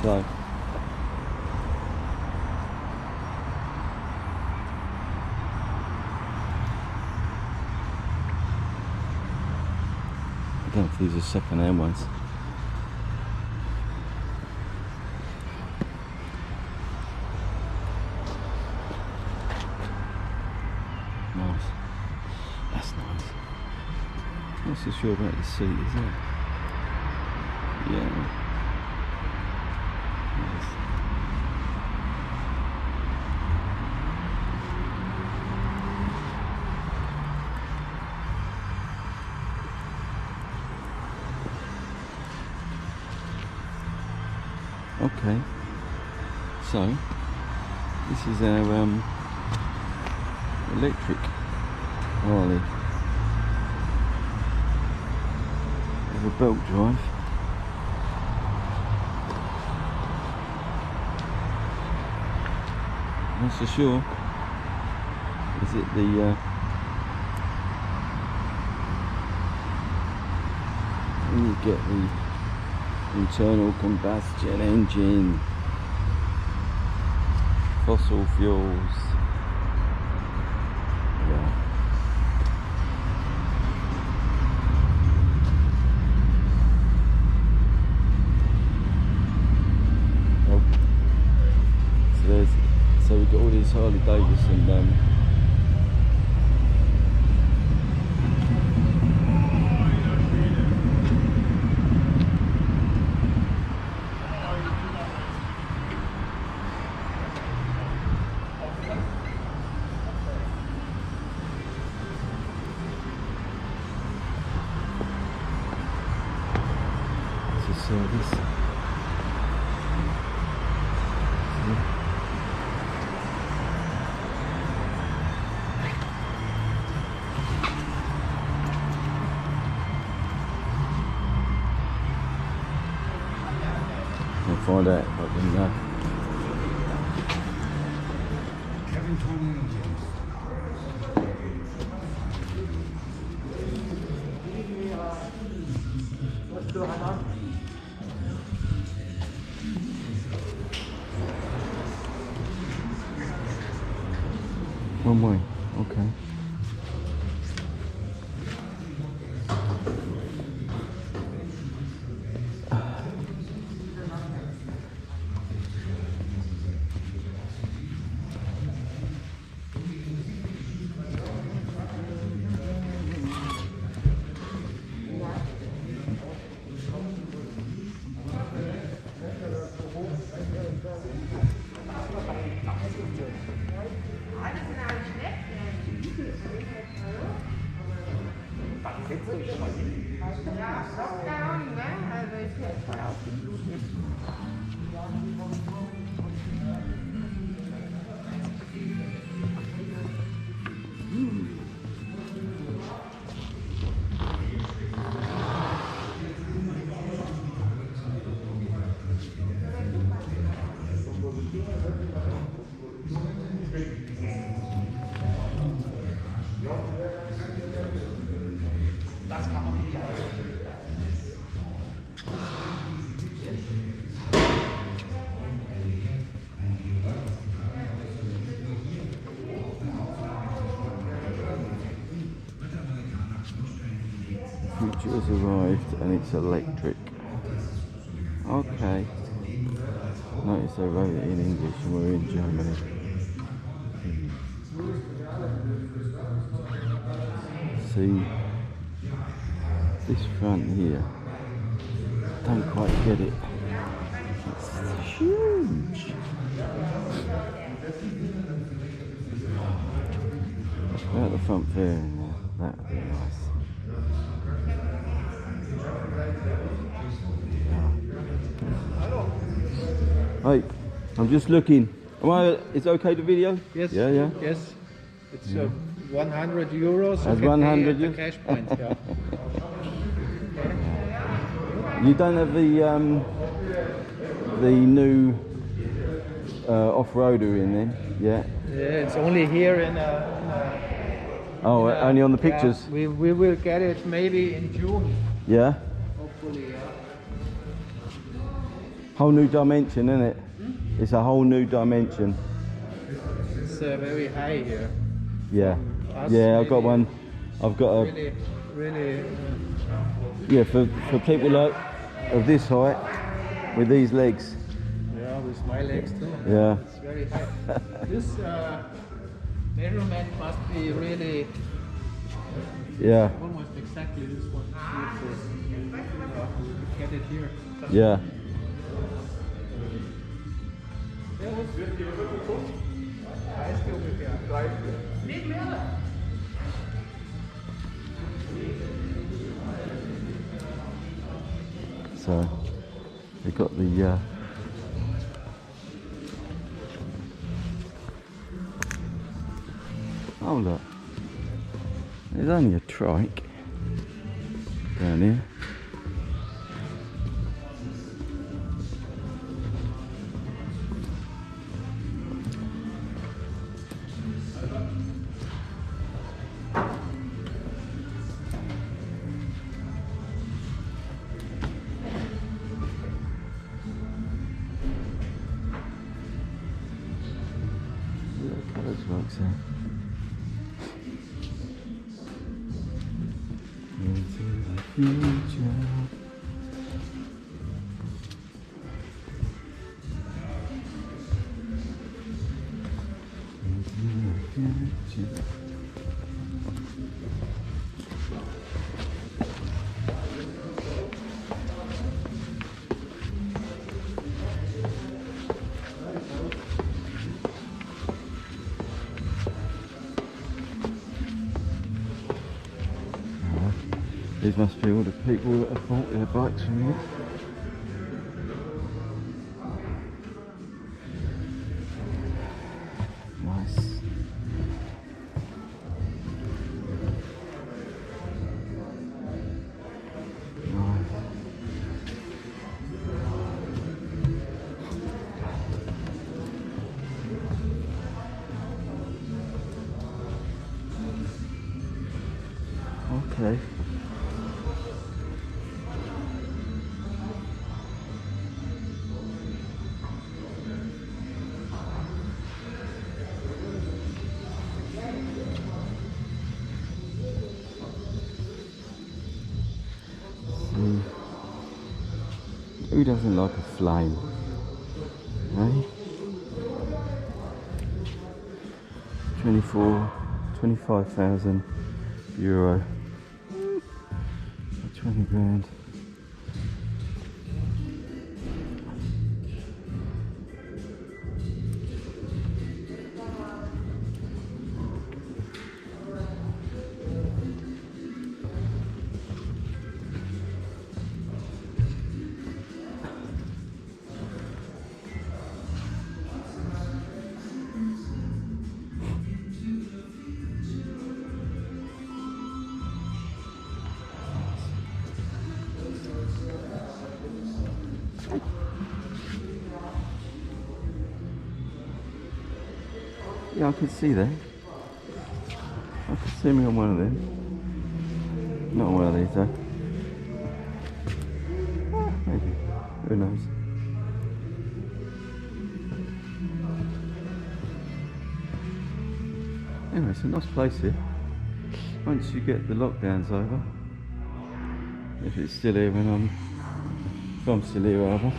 So I don't know if these are second-hand ones. Nice. That's nice. Not so sure about the seat, is it? Yeah. Nice. Okay, so this is our electric Harley with a belt drive. Not so sure. Is it the when you get the internal combustion engine, fossil fuels. Yeah. Oh. So we've got all these Harley Davidson service. I'll find out if I can one way, okay. Future has arrived and it's electric. Okay. Notice they wrote it in English and we're in Germany. See this front here. Don't quite get it. It's huge. About the front fairing there. That would be nice. Hey, I'm just looking. Is it okay to video? Yes. Yeah, yeah. Yes. It's 100 euros. That's 100 the cash point. Yeah. You don't have the new off-roader in then? Yeah. Yeah, it's only here in Oh, only on the pictures? Yeah, we will get it maybe in June. Yeah? Hopefully, yeah. Whole new dimension, isn't it? It's a whole new dimension. It's very high here. Yeah. Us Yeah, I've got maybe one. I've got a. Really. Yeah, for people like of this height, with these legs. Yeah, with my legs too. Yeah. It's very high. This measurement must be really Yeah. almost exactly this one. Get it here. Yeah. So they got the oh look, there's only a trike down here. Colours works there. Into the future. Into the future. These must be all the people that have bought their bikes from here. Nice. Nice. Okay. Who doesn't like a flame? Eh? 25,000 euro. 20 grand. Yeah, I could see that. I could see me on one of them. Not on one of these though. Ah, maybe. Who knows? Anyway, it's a nice place here. Once you get the lockdowns over. If it's still here when if I'm still here rather.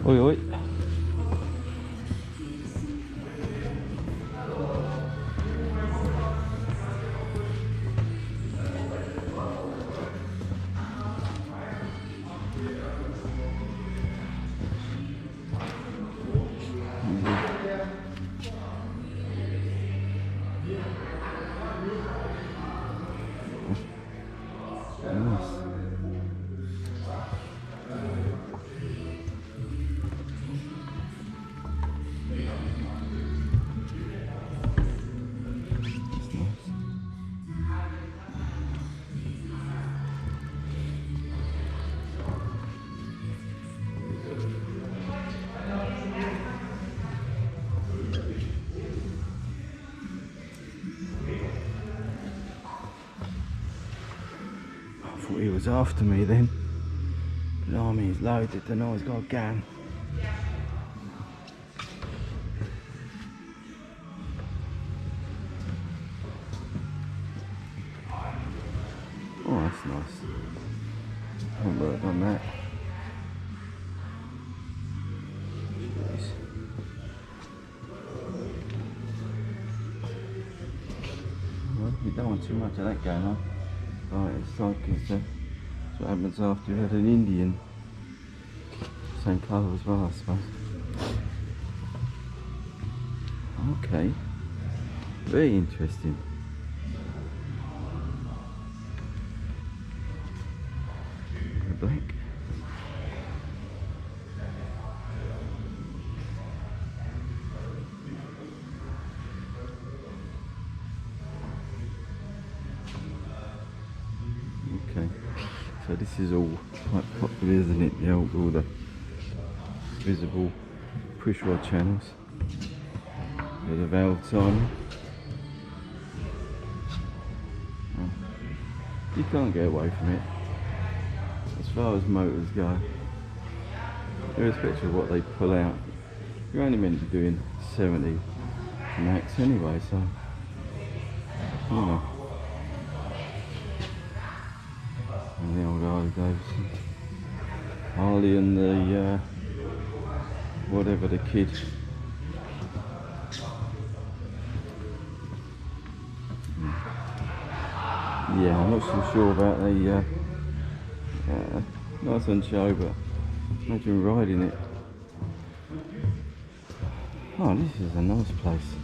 Oi oi. He was after me then. Blimey, he's loaded, the he's got a gun. Oh, that's nice. Haven't worked on that. Jeez. Well, you don't want too much of that going on. Right, it's like that's what happens after you've had an Indian. Same colour as well, I suppose. Okay. Very interesting. Black. Okay, so this is all quite popular, isn't it? All the visible push rod channels with the valve timer. Oh, you can't get away from it as far as motors go, irrespective of what they pull out. You're only meant to be doing 70 max anyway, so you know. And the old Harley Davidson, Harley and the whatever the kid. Yeah, I'm not so sure about the nice on show, but imagine riding it. Oh, this is a nice place.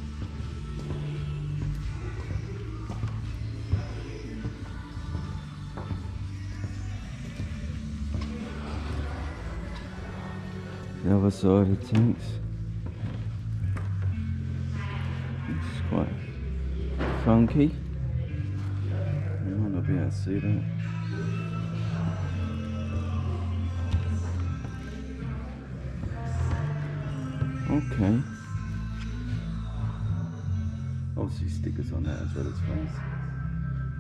The other side of the tanks. It's quite funky. You might not be able to see that. Okay. Obviously stickers on that as well as fans.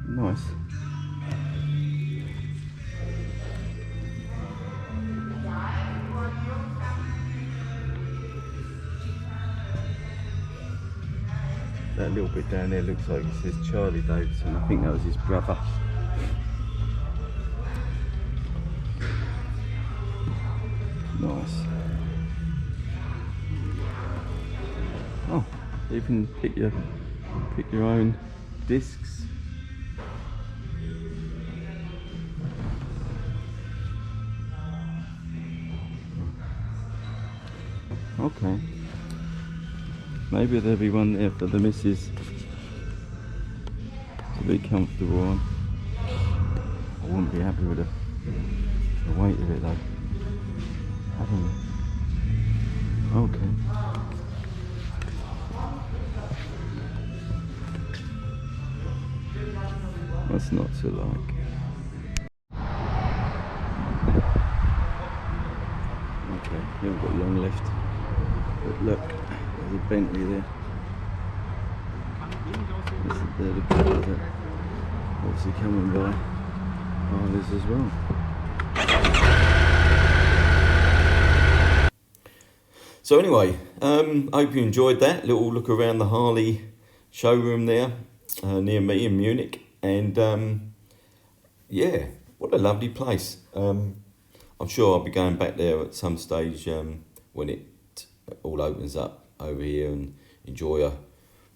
Nice. That little bit down there looks like it says Charlie Davidson. I think that was his brother. Nice. Oh, you can pick your own discs. Okay. Maybe there'll be one there for the missus to be comfortable on. I wouldn't be happy with the weight of it though. I don't know. Okay. That's not to like. Okay, you haven't got long left. But look, there's a Bentley there. They're the people that obviously coming by Harleys as well. So anyway, hope you enjoyed that little look around the Harley showroom there near me in Munich. And yeah, what a lovely place. I'm sure I'll be going back there at some stage when it all opens up over here, and enjoy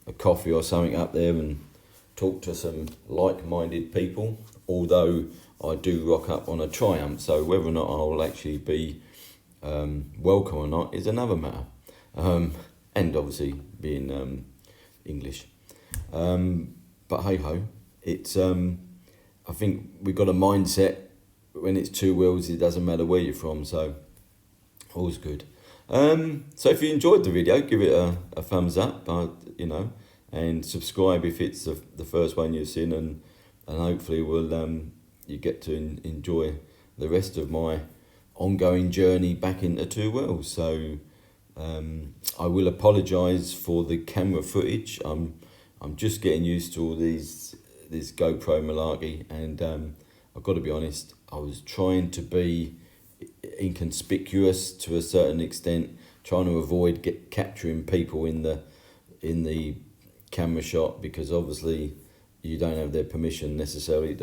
a coffee or something up there and talk to some like-minded people. Although I do rock up on a Triumph, so whether or not I'll actually be welcome or not is another matter. And obviously being English. But hey ho, it's I think we've got a mindset when it's two wheels, it doesn't matter where you're from, so all's good. So if you enjoyed the video, give it a thumbs up, you know, and subscribe if it's the first one you've seen, and hopefully you get to enjoy the rest of my ongoing journey back into two wheels. So I will apologise for the camera footage. I'm just getting used to all this GoPro malarkey, and I've got to be honest, I was trying to be inconspicuous to a certain extent, trying to avoid capturing people in the camera shot, because obviously you don't have their permission necessarily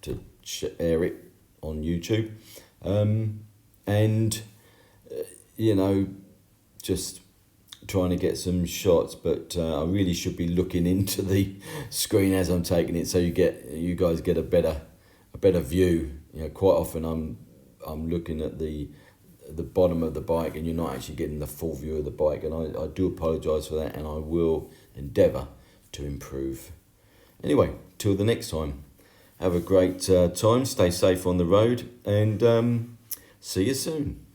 to air it on YouTube, and just trying to get some shots, but I really should be looking into the screen as I'm taking it, so you guys get a better view. Quite often I'm looking at the bottom of the bike, and you're not actually getting the full view of the bike, and I do apologise for that, and I will endeavour to improve. Anyway, till the next time, have a great time, stay safe on the road, and see you soon.